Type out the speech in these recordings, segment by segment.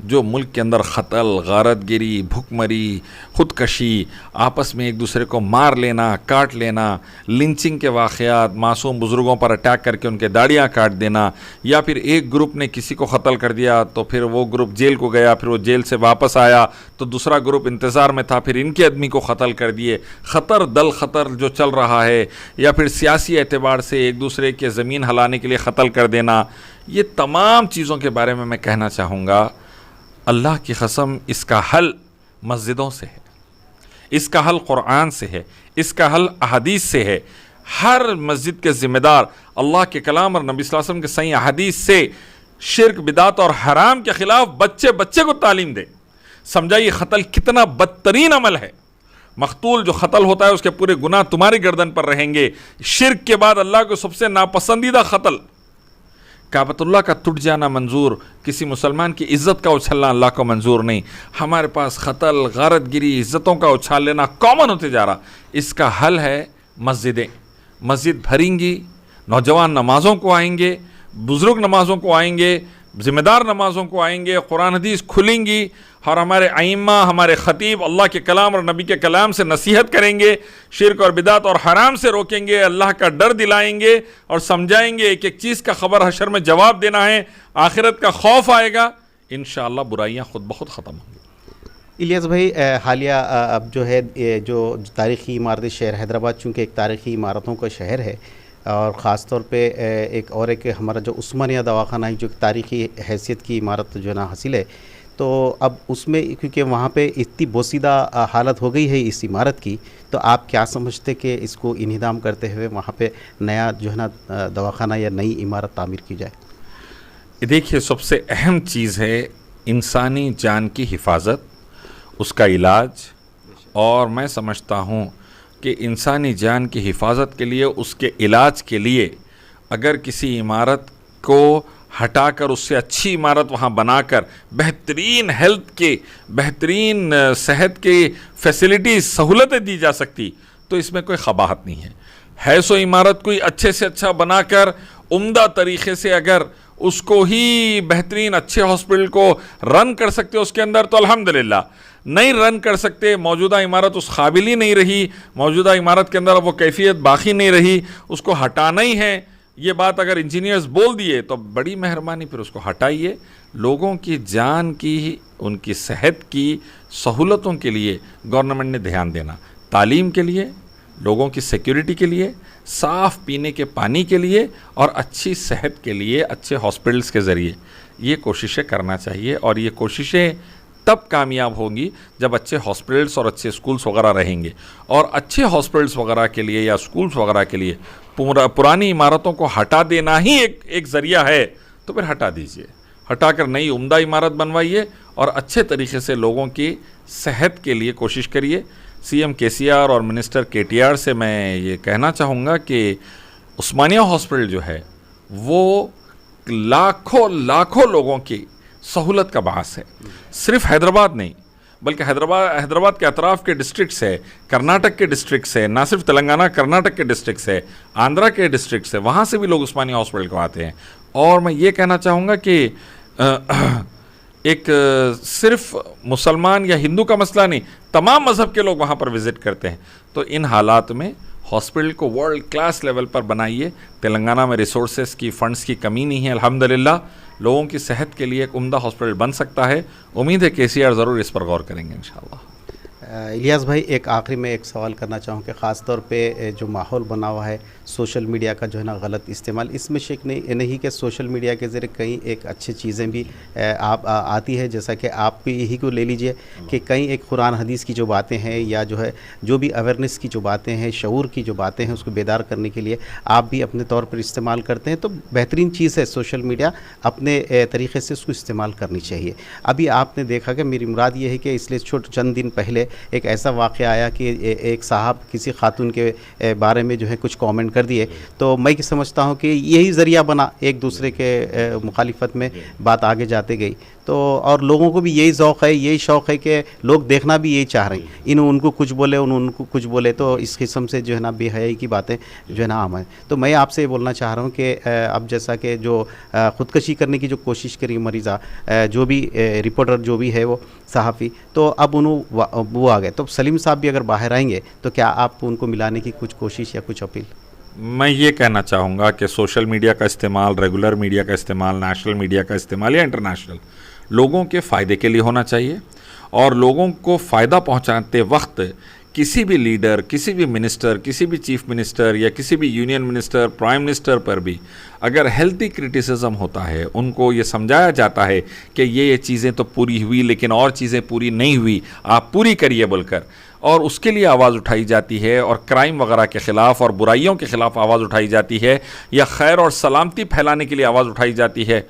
جو ملک کے اندر قتل، غارت گری، بھوک مری، خودکشی، آپس میں ایک دوسرے کو مار لینا، کاٹ لینا، لنچنگ کے واقعات، معصوم بزرگوں پر اٹیک کر کے ان کے داڑیاں کاٹ دینا، یا پھر ایک گروپ نے کسی کو قتل کر دیا تو پھر وہ گروپ جیل کو گیا، پھر وہ جیل سے واپس آیا تو دوسرا گروپ انتظار میں تھا، پھر ان کے آدمی کو قتل کر دیے، خطر دل خطر جو چل رہا ہے، یا پھر سیاسی اعتبار سے ایک دوسرے کے زمین ہلانے کے لیے قتل کر دینا، یہ تمام چیزوں کے بارے میں کہنا چاہوں گا اللہ کی قسم اس کا حل مسجدوں سے ہے، اس کا حل قرآن سے ہے، اس کا حل احادیث سے ہے۔ ہر مسجد کے ذمہ دار اللہ کے کلام اور نبی صلی اللہ علیہ وسلم کے صحیح احادیث سے شرک، بدعت اور حرام کے خلاف بچے کو تعلیم دے، سمجھائیے قتل کتنا بدترین عمل ہے۔ مقتول جو قتل ہوتا ہے اس کے پورے گناہ تمہاری گردن پر رہیں گے۔ شرک کے بعد اللہ کو سب سے ناپسندیدہ قتل، کعبۃ اللہ کا ٹوٹ جانا منظور، کسی مسلمان کی عزت کا اچھلنا اللہ کو منظور نہیں۔ ہمارے پاس قتل، غارت گری، عزتوں کا اچھال لینا کامن ہوتے جا رہا۔ اس کا حل ہے مسجدیں، مسجد بھریں گی، نوجوان نمازوں کو آئیں گے، بزرگ نمازوں کو آئیں گے، ذمہ دار نمازوں کو آئیں گے، قرآن حدیث کھلیں گی، اور ہمارے ائمہ، ہمارے خطیب اللہ کے کلام اور نبی کے کلام سے نصیحت کریں گے، شرک اور بدعت اور حرام سے روکیں گے، اللہ کا ڈر دلائیں گے اور سمجھائیں گے ایک ایک چیز کا خبر حشر میں جواب دینا ہے، آخرت کا خوف آئے گا، انشاءاللہ برائیاں خود بخود ختم ہوں گی۔ الیاس بھائی، حالیہ اب جو ہے جو تاریخی عمارت شہر حیدرآباد چونکہ ایک تاریخی عمارتوں کا شہر ہے، اور خاص طور پہ ایک ہمارا جو عثمانیہ دواخانہ ہے جو تاریخی حیثیت کی عمارت جو ہے نا حاصل ہے، تو اب اس میں کیونکہ وہاں پہ اتنی بوسیدہ حالت ہو گئی ہے اس عمارت کی، تو آپ کیا سمجھتے کہ اس کو انہدام کرتے ہوئے وہاں پہ نیا جو ہے نا دواخانہ یا نئی عمارت تعمیر کی جائے؟ دیکھیے، سب سے اہم چیز ہے انسانی جان کی حفاظت، اس کا علاج، اور میں سمجھتا ہوں کہ انسانی جان کی حفاظت کے لیے، اس کے علاج کے لیے اگر کسی عمارت کو ہٹا کر اس سے اچھی عمارت وہاں بنا کر بہترین ہیلتھ کے، بہترین صحت کے فیسلٹیز، سہولتیں دی جا سکتی تو اس میں کوئی قباحت نہیں ہے۔ سو عمارت کوئی اچھے سے اچھا بنا کر عمدہ طریقے سے اگر اس کو ہی بہترین اچھے ہاسپٹل کو رن کر سکتے اس کے اندر تو الحمدللہ، نہیں رن کر سکتے، موجودہ عمارت اس قابل ہی نہیں رہی، موجودہ عمارت کے اندر وہ کیفیت باقی نہیں رہی، اس کو ہٹانا ہی ہے، یہ بات اگر انجینئرز بول دیے تو بڑی مہربانی، پھر اس کو ہٹائیے۔ لوگوں کی جان کی، ان کی صحت کی سہولتوں کے لیے گورنمنٹ نے دھیان دینا، تعلیم کے لیے، لوگوں کی سیکیورٹی کے لیے، صاف پینے کے پانی کے لیے، اور اچھی صحت کے لیے اچھے ہاسپٹلس کے ذریعے یہ کوششیں کرنا چاہیے، اور یہ کوششیں تب کامیاب ہوں گی جب اچھے ہاسپٹلس اور اچھے اسکولس وغیرہ رہیں گے، اور اچھے ہاسپٹلس وغیرہ کے لیے یا اسکولس وغیرہ کے لیے پرانی عمارتوں کو ہٹا دینا ہی ایک ذریعہ ہے، تو پھر ہٹا دیجئے، ہٹا کر نئی عمدہ عمارت بنوائیے اور اچھے طریقے سے لوگوں کی صحت کے لیے کوشش کریے۔ سی ایم KCR اور منسٹر KTR سے میں یہ کہنا چاہوں گا کہ عثمانیہ ہاسپٹل جو ہے وہ لاکھوں لوگوں کی سہولت کا باعث ہے، صرف حیدرآباد نہیں بلکہ حیدرآباد کے اطراف کے ڈسٹرکٹس ہے، کرناٹک کے ڈسٹرکٹس ہے، نہ صرف تلنگانہ، کرناٹک کے ڈسٹرکٹس ہے، آندھرا کے ڈسٹرکٹس ہے، وہاں سے بھی لوگ عثمانیہ ہاسپٹل کو آتے ہیں۔ اور میں یہ کہنا چاہوں گا کہ ایک صرف مسلمان یا ہندو کا مسئلہ نہیں، تمام مذہب کے لوگ وہاں پر وزٹ کرتے ہیں، تو ان حالات میں ہاسپٹل کو ورلڈ کلاس لیول پر بنائیے۔ تلنگانہ میں ریسورسز کی، فنڈز کی کمی نہیں ہے الحمدللہ، لوگوں کی صحت کے لیے ایک عمدہ ہاسپٹل بن سکتا ہے۔ امید ہے KCR ضرور اس پر غور کریں گے انشاءاللہ۔ الیاس بھائی، ایک آخری میں ایک سوال کرنا چاہوں کہ خاص طور پہ جو ماحول بنا ہوا ہے سوشل میڈیا کا جو ہے نا غلط استعمال، اس میں شک نہیں کہ سوشل میڈیا کے ذریعے کئی ایک اچھی چیزیں بھی آتی ہے، جیسا کہ آپ بھی یہی کو لے لیجئے کہ کئی ایک قرآن حدیث کی جو باتیں ہیں یا جو بھی اویئرنیس کی جو باتیں ہیں، شعور کی جو باتیں ہیں، اس کو بیدار کرنے کے لیے آپ بھی اپنے طور پر استعمال کرتے ہیں، تو بہترین چیز ہے سوشل میڈیا، اپنے طریقے سے اس کو استعمال کرنی چاہیے۔ ابھی آپ نے دیکھا کہ میری مراد یہ ہے کہ اس لیے چند دن پہلے ایک ایسا واقعہ آیا کہ ایک صاحب کسی خاتون کے بارے میں جو ہے کچھ کامنٹ کر دیے، تو میں سمجھتا ہوں کہ یہی ذریعہ بنا ایک دوسرے کے مخالفت میں بات آگے جاتے گئی. تو اور لوگوں کو بھی یہی ذوق ہے، یہی شوق ہے کہ لوگ دیکھنا بھی یہی چاہ رہے ہیں، ان کو کچھ بولے ان کو کچھ بولے، تو اس قسم سے جو ہے نا بے حیائی کی باتیں جو ہے نا عام ہیں. تو میں آپ سے یہ بولنا چاہ رہا ہوں کہ اب جیسا کہ جو خودکشی کرنے کی جو کوشش کری مریضہ، جو بھی رپورٹر جو بھی ہے وہ صحافی، تو اب وہ آ گئے، تو سلیم صاحب بھی اگر باہر آئیں گے تو کیا آپ ان کو ملانے کی کچھ کوشش یا کچھ اپیل؟ میں یہ کہنا چاہوں گا کہ سوشل میڈیا کا استعمال، ریگولر میڈیا کا استعمال، نیشنل میڈیا کا استعمال یا انٹرنیشنل، لوگوں کے فائدے کے لیے ہونا چاہیے. اور لوگوں کو فائدہ پہنچاتے وقت کسی بھی لیڈر، کسی بھی منسٹر، کسی بھی چیف منسٹر یا کسی بھی یونین منسٹر، پرائم منسٹر پر بھی اگر ہیلتھی کرٹیسزم ہوتا ہے، ان کو یہ سمجھایا جاتا ہے کہ یہ چیزیں تو پوری ہوئی لیکن اور چیزیں پوری نہیں ہوئی، آپ پوری کریے بول کر، اور اس کے لیے آواز اٹھائی جاتی ہے، اور کرائم وغیرہ کے خلاف اور برائیوں کے خلاف آواز اٹھائی جاتی ہے، یا خیر اور سلامتی پھیلانے کے لیے آواز اٹھائی جاتی ہے،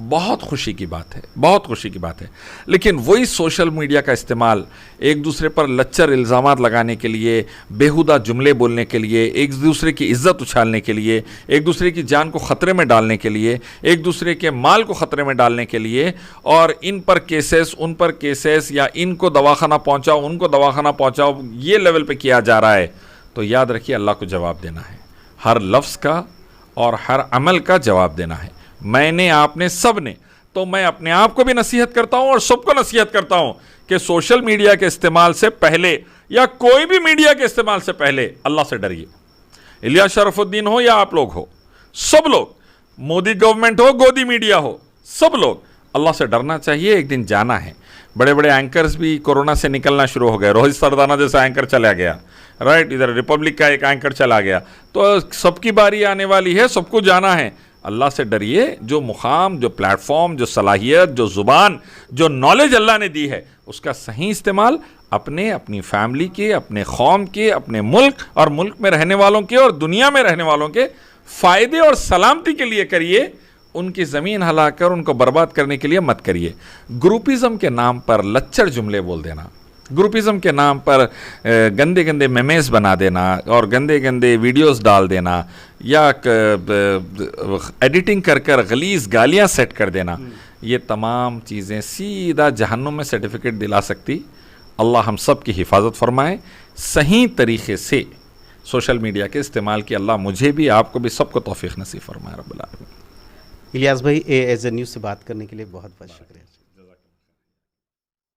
بہت خوشی کی بات ہے، بہت خوشی کی بات ہے. لیکن وہی سوشل میڈیا کا استعمال ایک دوسرے پر لچر الزامات لگانے کے لیے، بیہودہ جملے بولنے کے لیے، ایک دوسرے کی عزت اچھالنے کے لیے، ایک دوسرے کی جان کو خطرے میں ڈالنے کے لیے، ایک دوسرے کے مال کو خطرے میں ڈالنے کے لیے، اور ان پر کیسز، ان پر کیسز، یا ان کو دواخانہ پہنچاؤ، ان کو دواخانہ پہنچاؤ، یہ لیول پہ کیا جا رہا ہے، تو یاد رکھیے اللہ کو جواب دینا ہے، ہر لفظ کا اور ہر عمل کا جواب دینا ہے. میں نے، آپ نے، سب نے. تو میں اپنے آپ کو بھی نصیحت کرتا ہوں اور سب کو نصیحت کرتا ہوں کہ سوشل میڈیا کے استعمال سے پہلے یا کوئی بھی میڈیا کے استعمال سے پہلے اللہ سے ڈریے. الیاس شرف الدین ہو یا آپ لوگ ہو، سب لوگ، مودی گورنمنٹ ہو، گودی میڈیا ہو، سب لوگ اللہ سے ڈرنا چاہیے. ایک دن جانا ہے. بڑے بڑے اینکرز بھی کورونا سے نکلنا شروع ہو گئے. روہت سردانہ جیسا اینکر چلا گیا، رائٹ، ادھر ریپبلک کا ایک اینکر چلا گیا. تو سب کی باری آنے والی ہے، سب کو جانا ہے. اللہ سے ڈریے. جو مقام، جو پلیٹ فارم، جو صلاحیت، جو زبان، جو نالج اللہ نے دی ہے، اس کا صحیح استعمال اپنی فیملی کے، اپنے قوم کے، اپنے ملک اور ملک میں رہنے والوں کے اور دنیا میں رہنے والوں کے فائدے اور سلامتی کے لیے کریے. ان کی زمین ہلا کر ان کو برباد کرنے کے لیے مت کریے. گروپزم کے نام پر لچر جملے بول دینا، گروپزم کے نام پر گندے گندے میمز بنا دینا اور گندے گندے ویڈیوز ڈال دینا، یا ایڈیٹنگ کر غلیظ گالیاں سیٹ کر دینا، یہ تمام چیزیں سیدھا جہنم میں سرٹیفکیٹ دلا سکتی. اللہ ہم سب کی حفاظت فرمائے. صحیح طریقے سے سوشل میڈیا کے استعمال کی اللہ مجھے بھی، آپ کو بھی، سب کو توفیق نصیب فرمائے رب العالمین. الیاس بھائی، ایز اے نیوز سے بات کرنے کے لیے بہت بہت شکریہ.